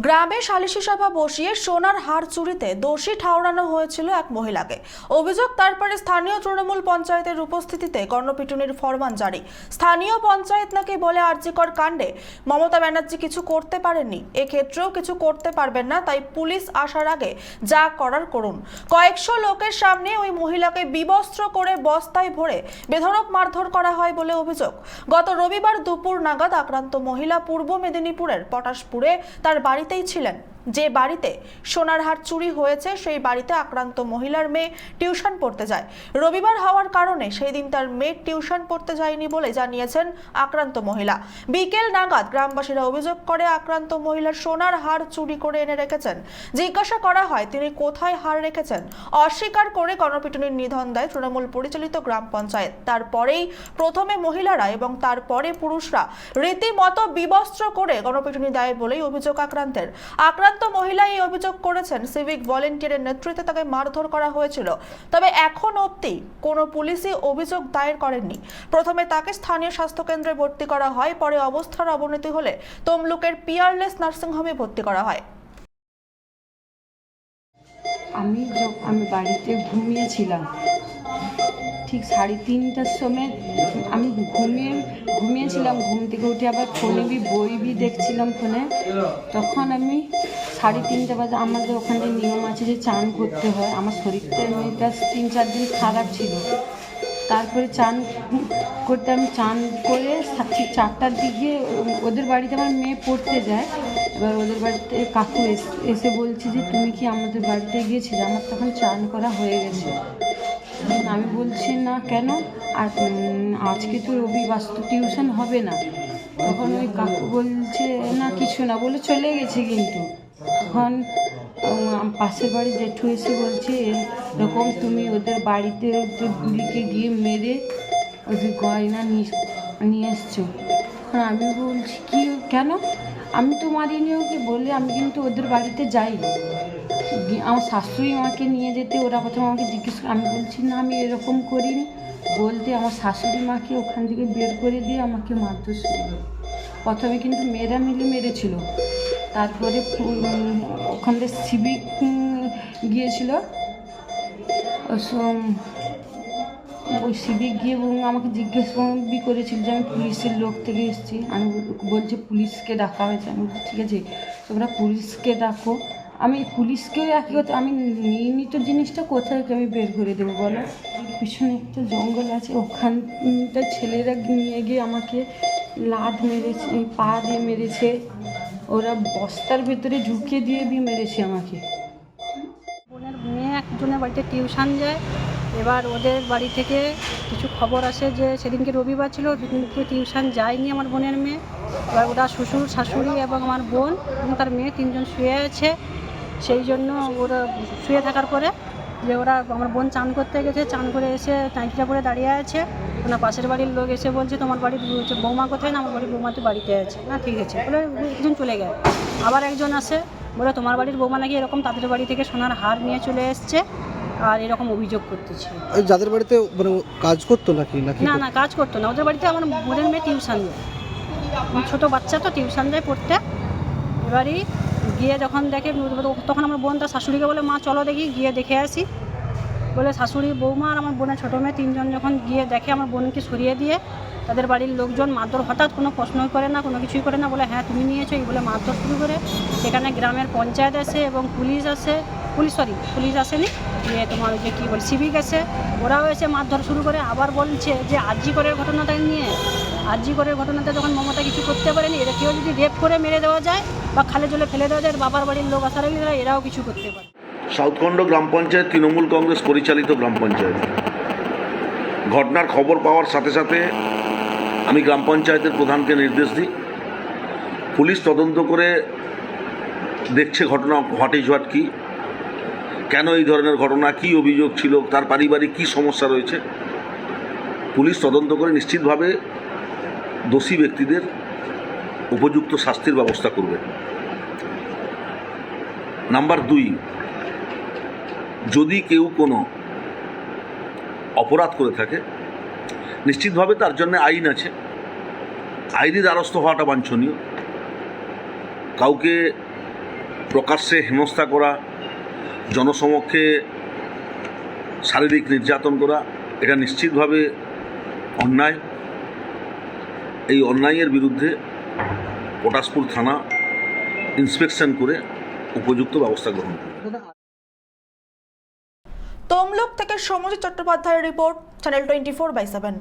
গ্রামে সালিশি সভা বসিয়ে সোনার হার চুরিতে দোষী ঠাউরানো হয়েছিল এক মহিলাকে। অভিযোগ, তারপরে স্থানীয় তৃণমূল পঞ্চায়েতের উপস্থিতিতে গণপিটুনির ফরমান জারি। স্থানীয় পঞ্চায়েত নাকি বলে আরজিকর কাণ্ডে মমতা ব্যানার্জি কিছু করতে পারেননি, এক্ষেত্রেও কিছু করতে পারবেন না, তাই পুলিশ আসার আগে যা করার করুন। কয়েকশো লোকের সামনে ওই মহিলাকে বিবস্ত্র করে বস্তায় ভরে বেধড়ক মারধর করা হয় বলে অভিযোগ। গত রবিবার দুপুর নাগাদ আক্রান্ত মহিলা পূর্ব মেদিনীপুরের পটাশপুরে তার বাড়িতেই ছিলেন। যে বাড়িতে সোনার হার চুরি হয়েছে সেই বাড়িতে আক্রান্ত মহিলার মেয়ে টিউশন পড়তে যায়। রবিবার হওয়ার কারণে সেই দিন তার মেয়ে টিউশন পড়তে যায়নি বলে জানিয়েছেন আক্রান্ত মহিলা। বিকেল নাগাদ গ্রামবাসীরা অভিযোগ করে আক্রান্ত মহিলার সোনার হার চুরি করে এনে রেখেছেন। জিজ্ঞাসা করা হয় তিনি কোথায় হার রেখেছেন, অস্বীকার করে গণপিটুনির নিধন দেয় তৃণমূল পরিচালিত গ্রাম পঞ্চায়েত। তারপরেই প্রথমে মহিলারা এবং তারপরে পুরুষরা রীতিমতো বিবস্ত্র করে গণপিটুনি দেয় বলেই অভিযোগ আক্রান্তের। আক্রান্ত মহিলা এই অভিযোগ করেছেন সিভিক ভলেন্টিয়ারের নেতৃত্বে তাকে মারধর করা হয়েছিল, তবে এখন অবধি কোনো পুলিশই অভিযোগ দায়ের করেননি। প্রথমে তাকে স্থানীয় স্বাস্থ্যকেন্দ্রে ভর্তি করা হয়, পরে অবস্থার অবনতি হলে তমলুকের পিয়ারলেস নার্সিংহোমে ভর্তি করা হয়। আমি বাড়িতে ঘুমিয়েছিলাম, ঠিক 3:30টার সময় আমি ঘুমিয়েছিলাম। ঘুম থেকে উঠে আবার ফোনে বই দেখছিলাম ফোনে। তখন আমি 3:30 বাজে, আমাদের ওখানে নিয়ম আছে যে চান করতে হয়। আমার শরীরটা এমনিটা 3-4 দিন খারাপ ছিল। তারপরে চান করতে আমি চান করে ঠিক 4টার দিকে ওদের বাড়িতে আমার মেয়ে পড়তে যায়। এবার ওদের বাড়িতে কাকু এসে বলছে যে তুমি কি আমাদের বাড়িতে গিয়েছিলে? আমার তখন চান করা হয়ে গেছে। আমি বলছি না, কেন? আর আজকে তো রবিবার, তো টিউশন হবে না। তখন ওই কাকু বলছে না কিছু না, বলে চলে গেছে। কিন্তু তখন পাশের বাড়ি জেঠু এসে বলছে এরকম তুমি ওদের বাড়িতে ওদের বুড়িকে গিয়ে মেরে ওদের গয়না নিয়ে এসছো। তখন আমি বলছি কি, কেন? আমি তো মারিনি ওকে। বলে আমি কিন্তু ওদের বাড়িতে যাই। আমার শাশুড়ি মাকে নিয়ে যেতে ওরা প্রথমে আমাকে জিজ্ঞেস করে, আমি বলছি না আমি এরকম করিনি। বলতে আমার শাশুড়ি মাকে ওখান থেকে বের করে দিয়ে আমাকে মারধর শুরু করে। প্রথমে কিন্তু মেয়েরা মিলে মেরেছিল, তারপরে ওখান থেকে সিভিক গিয়েছিল। ওই সিভিক গিয়ে আমাকে জিজ্ঞেস করেছিল যে আমি পুলিশের লোক থেকে এসেছি। আমি বলছি পুলিশকে ডাকা হয়েছে। আমি বলছি ঠিক আছে, তোমরা পুলিশকে ডাকো। আমি পুলিশকেও একই কথা, আমি নিয়মিত জিনিসটা কোথায় আমি বের করে দেবো বলো? পিছনে একটা জঙ্গল আছে, ওখানটা ছেলেরা নিয়ে গিয়ে আমাকে লাথ মেরেছে, পা দিয়ে মেরেছে। ওরা বস্তার ভেতরে ঢুকিয়ে দিয়ে মেরেছে আমাকে। বোনের মেয়ে একজনের বাড়িতে টিউশন যায়। এবার ওদের বাড়ি থেকে কিছু খবর আসে যে সেদিনকে রবিবার ছিল, সেদিনকে টিউশন যায়নি আমার বোনের মেয়ে। এবার ওরা শ্বশুর, শাশুড়ি এবং আমার বোন এবং তার মেয়ে 3জন শুয়ে আছে। সেই জন্য ওরা শুয়ে থাকার পরে যে ওরা, আমার বোন চান করতে গেছে, চান করে এসে টাইকিটা পরে দাঁড়িয়ে আছে। ওনার পাশের বাড়ির লোক এসে বলছে তোমার বাড়ির বৌমা কোথায়? না আমার বাড়ির বৌমা তো বাড়িতে আছে। না ঠিক আছে বলে একজন চলে গেল। আবার একজন আসে বলে তোমার বাড়ির বৌমা নাকি এরকম তাদের বাড়ি থেকে সোনার হার নিয়ে চলে এসছে আর এরকম অভিযোগ করতেছে। যাদের বাড়িতে মানে কাজ করতো নাকি? না কাজ করতো না, ওদের বাড়িতে আমার বোনের মেয়ে টিউশন যায়। ছোটো বাচ্চা তো টিউশন যায় পড়তে। এবারই গিয়ে যখন দেখে, তখন আমার বোন তার শাশুড়িকে বলে মা চলো দেখি, গিয়ে দেখে আসি। বলে শাশুড়ি, বৌমা আর আমার বোনের ছোটো মেয়ে 3জন যখন গিয়ে দেখে আমার বোনকে সরিয়ে দিয়ে তাদের বাড়ির লোকজন মারধর, হঠাৎ কোনো প্রশ্নই করে না, কোনো কিছুই করে না, বলে হ্যাঁ তুমি নিয়েছো, এই বলে মারধর শুরু করে। সেখানে গ্রামের পঞ্চায়েত আসে এবং পুলিশ আসেনি, তোমার ওই যে কী বলে সিভিক আসে, ওরাও এসে মারধর শুরু করে। আবার বলছে যে আরজিকরের ঘটনাটা নিয়ে, আরজিকরের ঘটনাতে যখন মমতা কিছু করতে পারেনি, এরা কেউ যদি রেপ করে মেরে দেওয়া যায় বা খালে জলে ফেলে দেওয়া যায়, বাবার বাড়ির লোক আসার আগে এরাও কিছু করতে পারে। সাউথখণ্ড গ্রাম পঞ্চায়েত তৃণমূল কংগ্রেস পরিচালিত গ্রাম পঞ্চায়েত। ঘটনার খবর পাওয়ার সাথে সাথে আমি গ্রাম পঞ্চায়েতের প্রধানকে নির্দেশ দিই, পুলিশ তদন্ত করে দেখছে ঘটনা হোয়াট কী, কেন এই ধরনের ঘটনা, কী অভিযোগ ছিল, তার পারিবারিক কী সমস্যা রয়েছে। পুলিশ তদন্ত করে নিশ্চিতভাবে দোষী ব্যক্তিদের উপযুক্ত শাস্তির ব্যবস্থা করবে। নাম্বার 2, যদি কেউ কোনো অপরাধ করে থাকে নিশ্চিতভাবে তার জন্য আইন আছে, আইনি দ্বারস্থ হওয়াটা বাঞ্ছনীয়। কাউকে প্রকাশ্যে হেনস্থা করা, জনসমক্ষে শারীরিক নির্যাতন করা, এটা নিশ্চিতভাবে অন্যায়। এই অন্যায়ের বিরুদ্ধে পটাশপুর থানা ইন্সপেকশন করে উপযুক্ত ব্যবস্থা গ্রহণ করে। তমলুক থেকে সৌম্যজিৎ চট্টোপাধ্যায়ের রিপোর্ট, চ্যানেল 24/7।